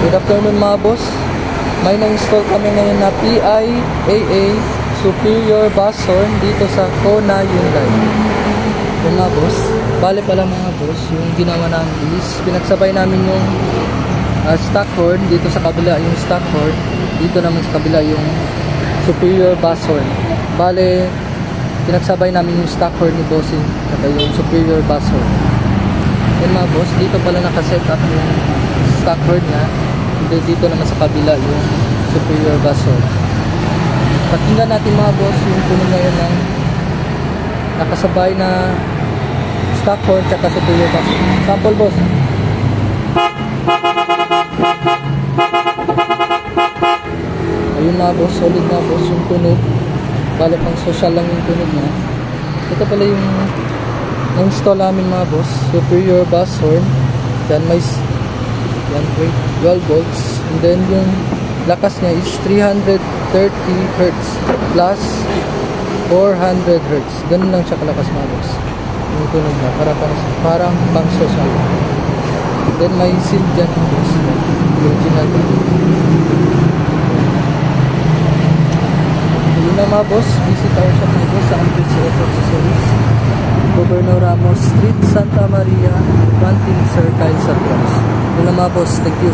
Good afternoon mga boss. May na-install kami ngayon na PIAA Superior Bass Horn dito sa Kona, Hyundai. Yung mga boss, bale pala mga boss, yung ginawa namin is pinagsabay namin yung stock horn dito sa kabila, yung stock horn dito naman sa kabila yung Superior Bass Horn. Bale pinagsabay namin yung stock horn ni bossing at yung Superior Bass Horn. Yan mga boss, dito pala nakaset up yung stock horn na, dito naman sa kabila yung Superior Bass Horn. Pakinggan natin mga boss yung tunog ngayon ng nakasabay na stock horn at Superior Bass Horn. Sample boss. Ayun mga boss, solid mga boss yung tunog. Bale pang social lang yung tunog niya. Ito pala yung install namin mga boss, Superior Bass Horn. Yan may 12 volts, and then yung lakas niya is 330 Hz plus 400 Hz. Ganun lang siya kalakas mga boss yung tunog niya, parang pang social. Then may seal dyan mga boss, original. Yun na mga boss, visit our shop mga boss sa Andres Auto Accessories, Governor Ramos Street, Santa Maria, Banting Circle sa Bronx. Yun na mga boss, thank you.